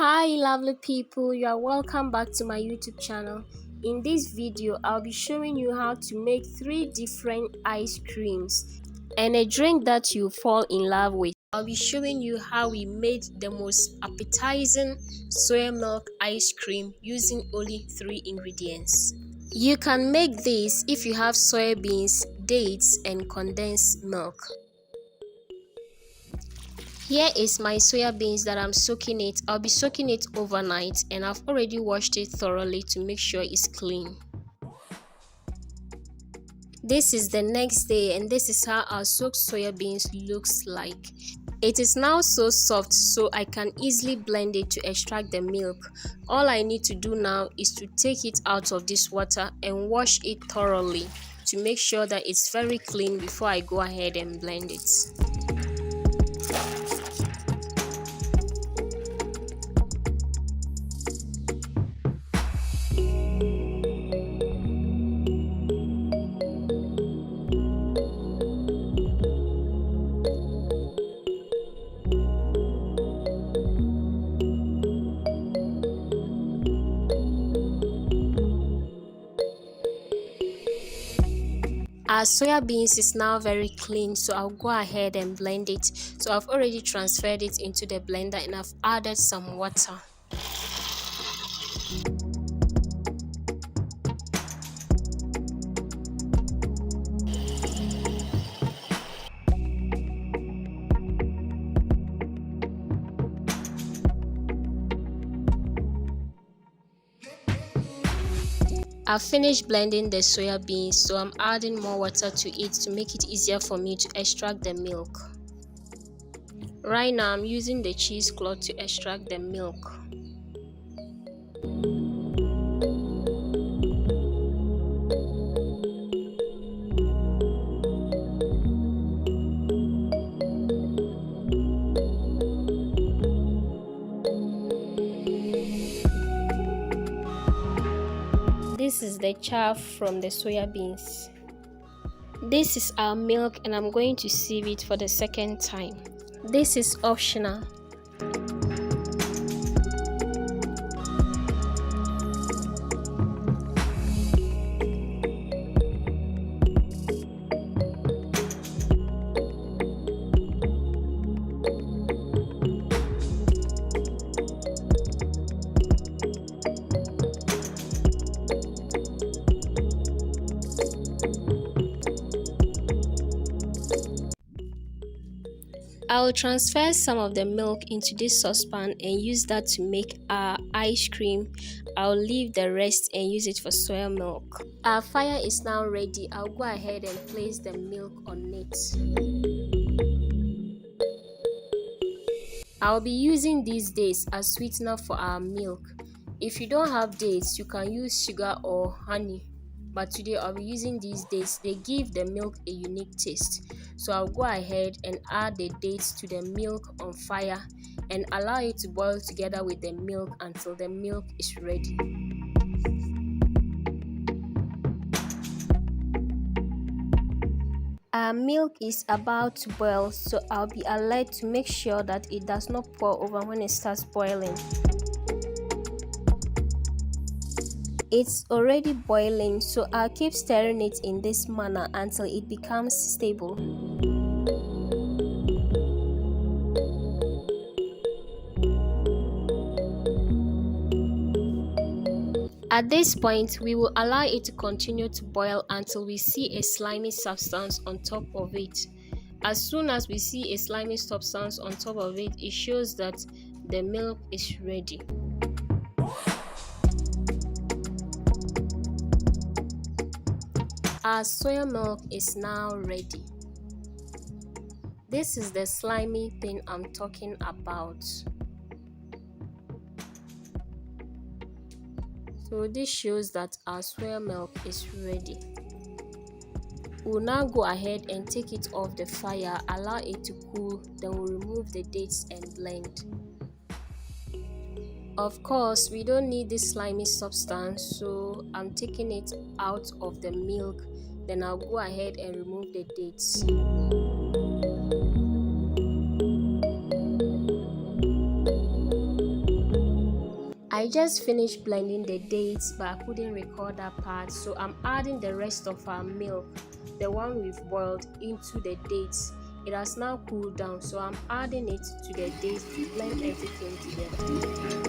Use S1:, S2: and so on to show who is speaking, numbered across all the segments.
S1: Hi lovely people, you are welcome back to my YouTube channel. In this video I'll be showing you how to make 3 different ice creams and a drink that you fall in love with. I'll be showing you how we made the most appetizing soy milk ice cream using only 3 ingredients. You can make this if you have soybeans, dates and condensed milk. Here is my soya beans that I'm soaking it. I'll be soaking it overnight and I've already washed it thoroughly to make sure it's clean. This is the next day and this is how our soaked soya beans looks like. It is now so soft so I can easily blend it to extract the milk. All I need to do now is to take it out of this water and wash it thoroughly to make sure that it's very clean before I go ahead and blend it. Our soya beans is now very clean, so I'll go ahead and blend it. So I've already transferred it into the blender and I've added some water. I've finished blending the soya beans, so I'm adding more water to it to make it easier for me to extract the milk. Right now I'm using the cheesecloth to extract the milk. This is the chaff from the soya beans. This is our milk and I'm going to sieve it for the second time. This is optional. I will transfer some of the milk into this saucepan and use that to make our ice cream. I'll leave the rest and use it for soya milk. Our fire is now ready. I'll go ahead and place the milk on it. I'll be using these dates as sweetener for our milk. If you don't have dates, you can use sugar or honey. But today I'll be using these dates. They give the milk a unique taste. So I'll go ahead and add the dates to the milk on fire and allow it to boil together with the milk until the milk is ready. Our milk is about to boil, so I'll be alert to make sure that it does not pour over when it starts boiling. It's already boiling, so I'll keep stirring it in this manner until it becomes stable. At this point, we will allow it to continue to boil until we see a slimy substance on top of it. As soon as we see a slimy substance on top of it, it shows that the milk is ready. Our soya milk is now ready. This is the slimy thing I'm talking about. So this shows that our soya milk is ready. We'll now go ahead and take it off the fire, allow it to cool, then we'll remove the dates and blend. Of course, we don't need this slimy substance, so I'm taking it out of the milk. Then I'll go ahead and remove the dates. I just finished blending the dates, but I couldn't record that part, so I'm adding the rest of our milk, the one we've boiled, into the dates. It has now cooled down, so I'm adding it to the dates to blend everything together.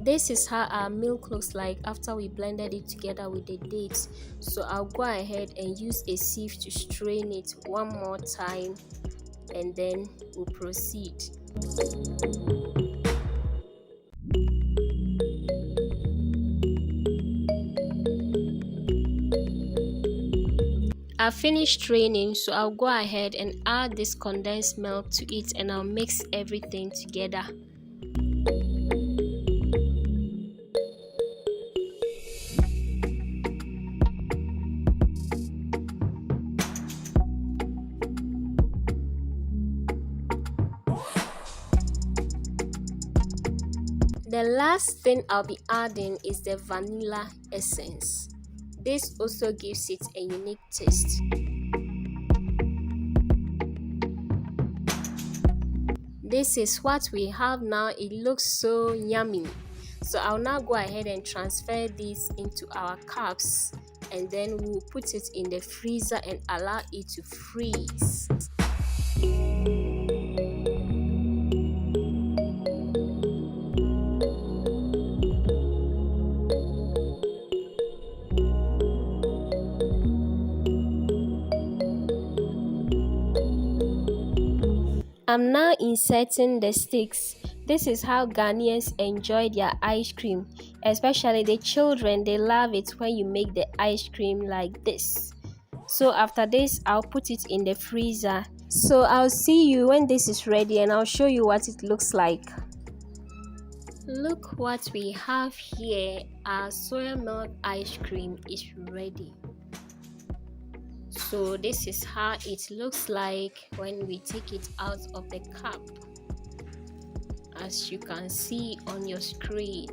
S1: This is how our milk looks like after we blended it together with the dates. So I'll go ahead and use a sieve to strain it one more time, and then we'll proceed. I've finished straining, so I'll go ahead and add this condensed milk to it, and I'll mix everything together. The last thing I'll be adding is the vanilla essence. This also gives it a unique taste. This is what we have now. It looks so yummy. So I'll now go ahead and transfer this into our cups, and then we'll put it in the freezer and allow it to freeze. I'm now inserting the sticks. This is how Ghanaians enjoy their ice cream, especially the children. They love it when you make the ice cream like this. So after this, I'll put it in the freezer. So I'll see you when this is ready, and I'll show you what it looks like. Look what we have here. Our Soymilk ice cream is ready. So this is how it looks like when we take it out of the cup, as you can see on your screen.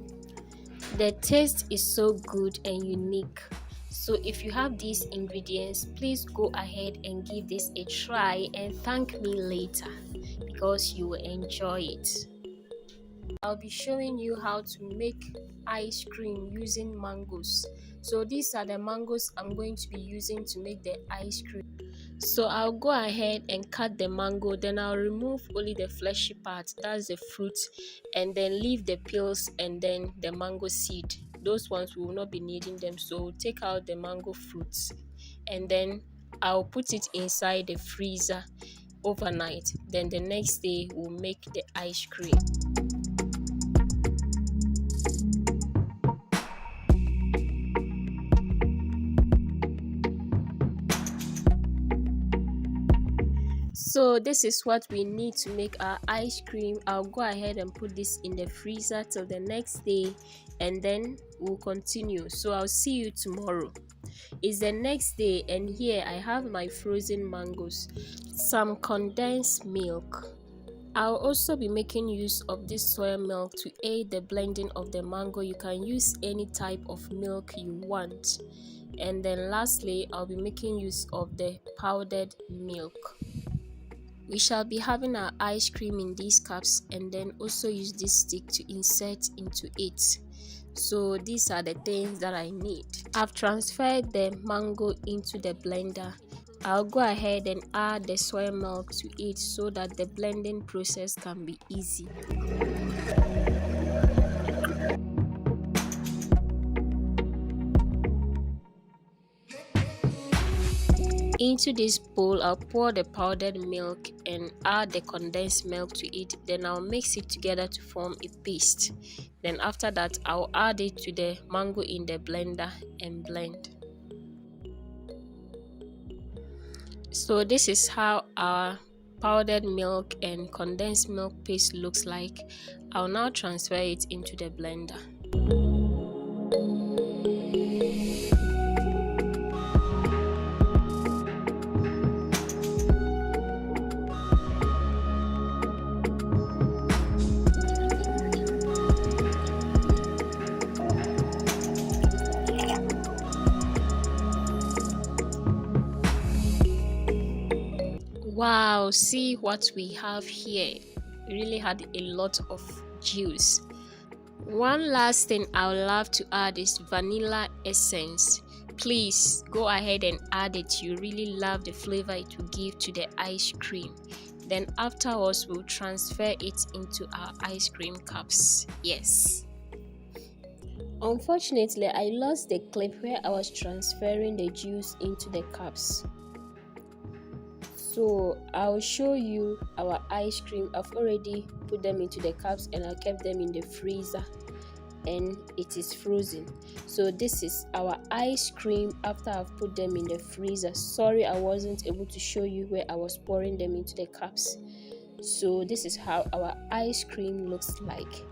S1: The taste is so good and unique. So if you have these ingredients, please go ahead and give this a try and thank me later, because you will enjoy it. I'll be showing you how to make ice cream using mangoes. So these are the mangoes I'm going to be using to make the ice cream. So I'll go ahead and cut the mango, then I'll remove only the fleshy part, that's the fruit, and then leave the peels and then the mango seed. Those ones we will not be needing them, so take out the mango fruits, and then I'll put it inside the freezer overnight. Then the next day we'll make the ice cream. So this is what we need to make our ice cream. I'll go ahead and put this in the freezer till the next day, and then we'll continue. So I'll see you tomorrow. It's the next day, and here I have my frozen mangoes, some condensed milk. I'll also be making use of this soy milk to aid the blending of the mango. You can use any type of milk you want. And then lastly, I'll be making use of the powdered milk. We shall be having our ice cream in these cups, and then also use this stick to insert into it. So these are the things that I need. I've transferred the mango into the blender. I'll go ahead and add the soy milk to it so that the blending process can be easy. Into this bowl, I'll pour the powdered milk and add the condensed milk to it. Then I'll mix it together to form a paste. Then after that, I'll add it to the mango in the blender and blend. So this is how our powdered milk and condensed milk paste looks like. I'll now transfer it into the blender. Wow, see what we have here. We really had a lot of juice. One last thing I would love to add is vanilla essence. Please go ahead and add it. You really love the flavor it will give to the ice cream. Then afterwards, we'll transfer it into our ice cream cups. Yes. Unfortunately, I lost the clip where I was transferring the juice into the cups. So I'll show you our ice cream. I've already put them into the cups and I kept them in the freezer and it is frozen. So this is our ice cream after I've put them in the freezer. Sorry, I wasn't able to show you where I was pouring them into the cups. So this is how our ice cream looks like.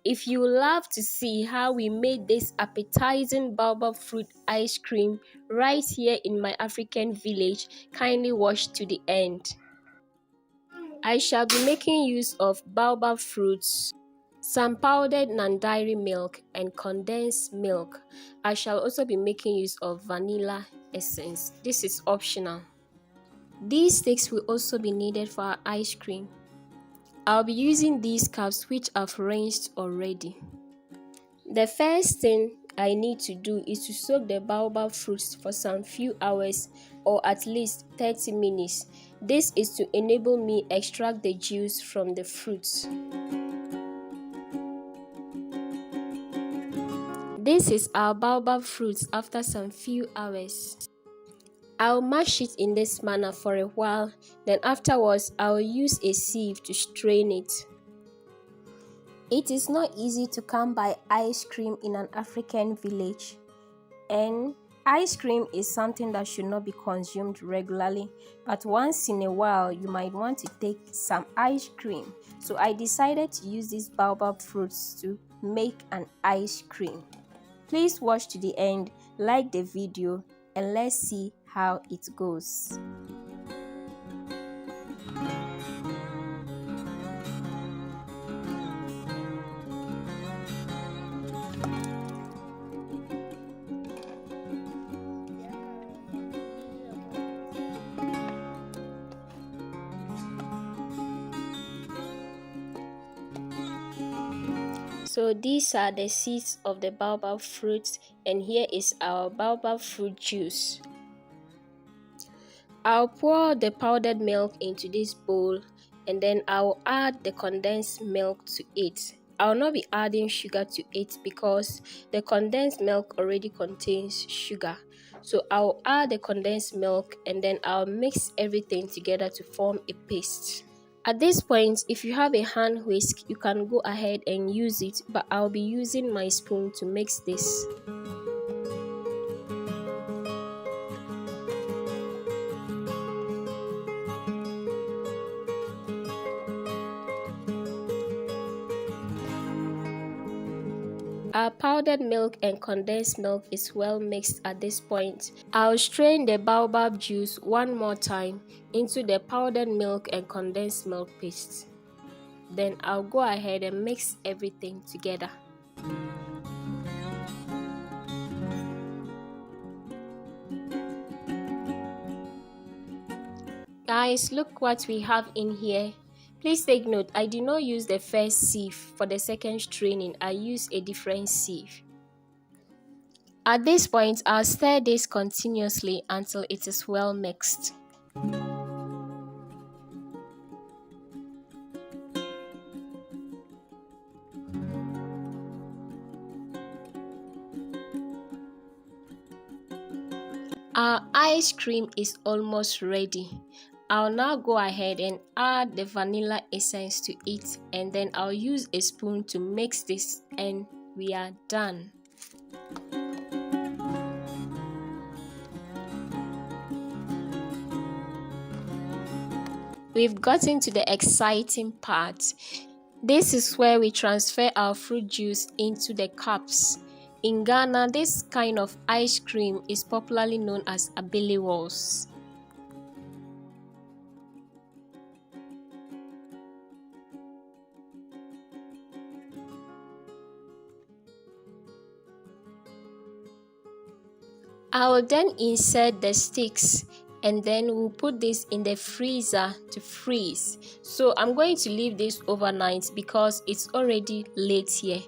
S1: If you love to see how we made this appetizing baobab fruit ice cream right here in my African village, kindly watch to the end. I shall be making use of baobab fruits, some powdered non-dairy milk and condensed milk. I shall also be making use of vanilla essence. This is optional. These sticks will also be needed for our ice cream. I'll be using these cups which I've rinsed already. The first thing I need to do is to soak the baobab fruits for some few hours or at least 30 minutes. This is to enable me extract the juice from the fruits. This is our baobab fruits after some few hours. I'll mash it in this manner for a while, then afterwards I'll use a sieve to strain it. It is not easy to come by ice cream in an African village, and ice cream is something that should not be consumed regularly, but once in a while you might want to take some ice cream. So I decided to use these baobab fruits to make an ice cream. Please watch to the end, like the video, and let's see how it goes. So these are the seeds of the baobab fruits, and here is our baobab fruit juice. I'll pour the powdered milk into this bowl and then I'll add the condensed milk to it. I'll not be adding sugar to it because the condensed milk already contains sugar. So I'll add the condensed milk and then I'll mix everything together to form a paste. At this point, if you have a hand whisk, you can go ahead and use it, but I'll be using my spoon to mix this. Our powdered milk and condensed milk is well mixed at this point. I'll strain the baobab juice one more time into the powdered milk and condensed milk paste. Then I'll go ahead and mix everything together. Guys, look what we have in here. Please take note, I did not use the first sieve for the second straining. I used a different sieve. At this point, I'll stir this continuously until it is well mixed. Our ice cream is almost ready. I'll now go ahead and add the vanilla essence to it, and then I'll use a spoon to mix this and we are done. We've gotten to the exciting part. This is where we transfer our fruit juice into the cups. In Ghana, this kind of ice cream is popularly known as ABELE walls. I will then insert the sticks and then we'll put this in the freezer to freeze. So I'm going to leave this overnight because it's already late here.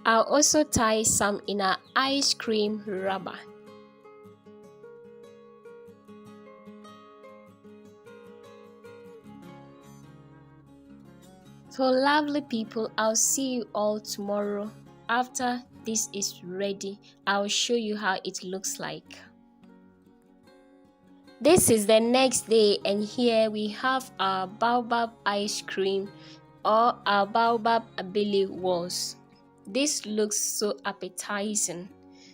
S1: I'll also tie some in our ice cream rubber. So lovely people, I'll see you all tomorrow. After this is ready, I'll show you how it looks like. This is the next day, and here we have our Baobab ice cream, or our Baobab ABELE walls. This looks so appetizing.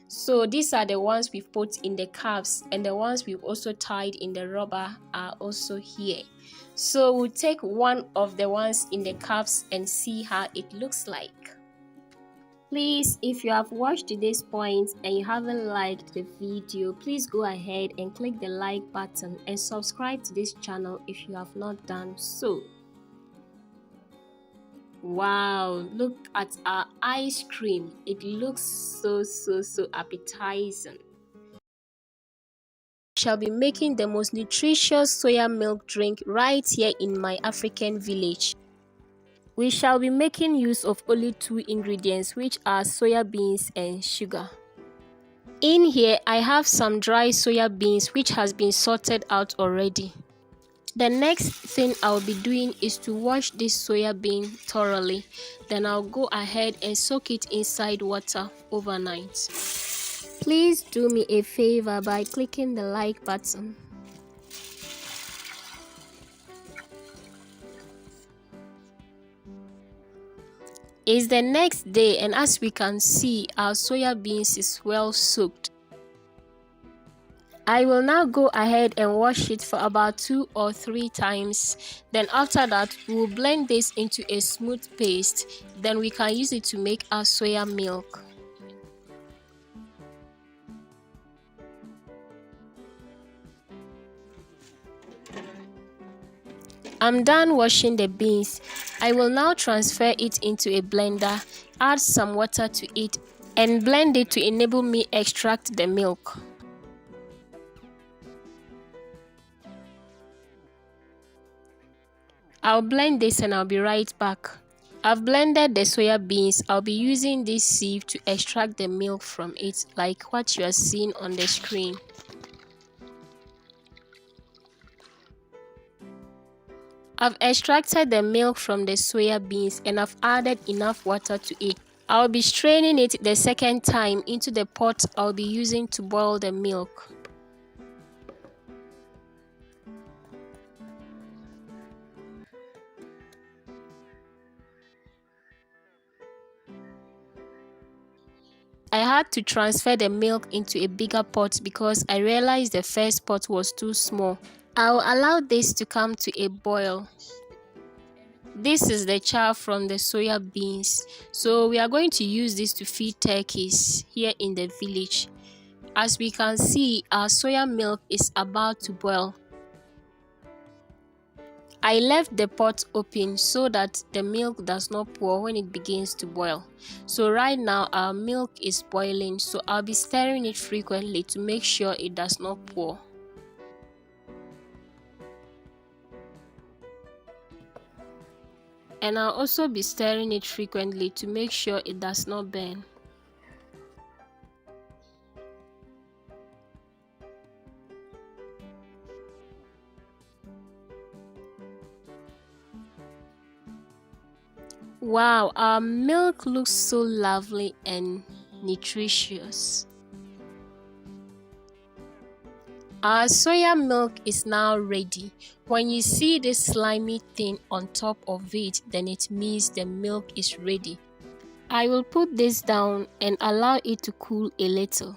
S1: So these are the ones we've put in the cups, and the ones we've also tied in the rubber are also here. So we'll take one of the ones in the cups and see how it looks like. Please, if you have watched to this point and you haven't liked the video, please go ahead and click the like button and subscribe to this channel if you have not done so. Wow, look at our ice cream. It looks so appetizing. I shall be making the most nutritious soya milk drink right here in my African village. We shall be making use of only 2 ingredients, which are soya beans and sugar. In here, I have some dry soya beans which has been sorted out already. The next thing I'll be doing is to wash this soya bean thoroughly. Then I'll go ahead and soak it inside water overnight. Please do me a favor by clicking the like button. It's the next day, and as we can see, our soya beans is well soaked. I will now go ahead and wash it for about 2 or 3 times. Then after that, we'll blend this into a smooth paste. Then we can use it to make our soya milk. I'm done washing the beans. I will now transfer it into a blender, add some water to it, and blend it to enable me extract the milk. I'll blend this and I'll be right back. I've blended the soya beans. I'll be using this sieve to extract the milk from it, like what you are seeing on the screen. I've extracted the milk from the soya beans and I've added enough water to it. I'll be straining it the second time into the pot I'll be using to boil the milk. I had to transfer the milk into a bigger pot because I realized the first pot was too small. I'll allow this to come to a boil. This is the char from the soya beans. So we are going to use this to feed turkeys here in the village. As we can see, our soya milk is about to boil. I left the pot open so that the milk does not pour when it begins to boil. So right now our milk is boiling, so I'll be stirring it frequently to make sure it does not pour. And I'll also be stirring it frequently to make sure it does not burn. Wow, our milk looks so lovely and nutritious. Our soya milk is now ready. When you see this slimy thing on top of it, then it means the milk is ready. I will put this down and allow it to cool a little.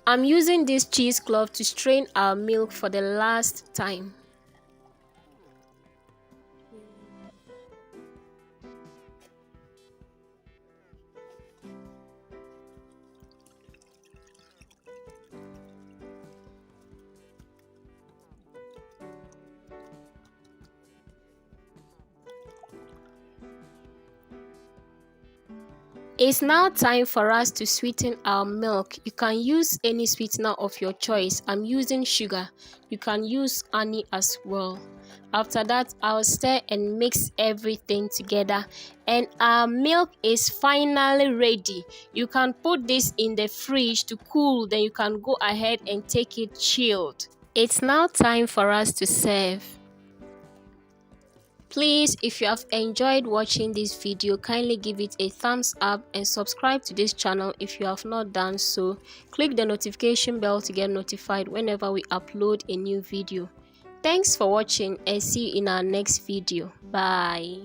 S1: I'm using this cheesecloth to strain our milk for the last time. It's now time for us to sweeten our milk. You can use any sweetener of your choice. I'm using sugar. You can use honey as well. After that, I'll stir and mix everything together, and our milk is finally ready. You can put this in the fridge to cool, then you can go ahead and take it chilled. It's now time for us to serve. Please, if you have enjoyed watching this video, kindly give it a thumbs up and subscribe to this channel if you have not done so. Click the notification bell to get notified whenever we upload a new video. Thanks for watching and see you in our next video. Bye.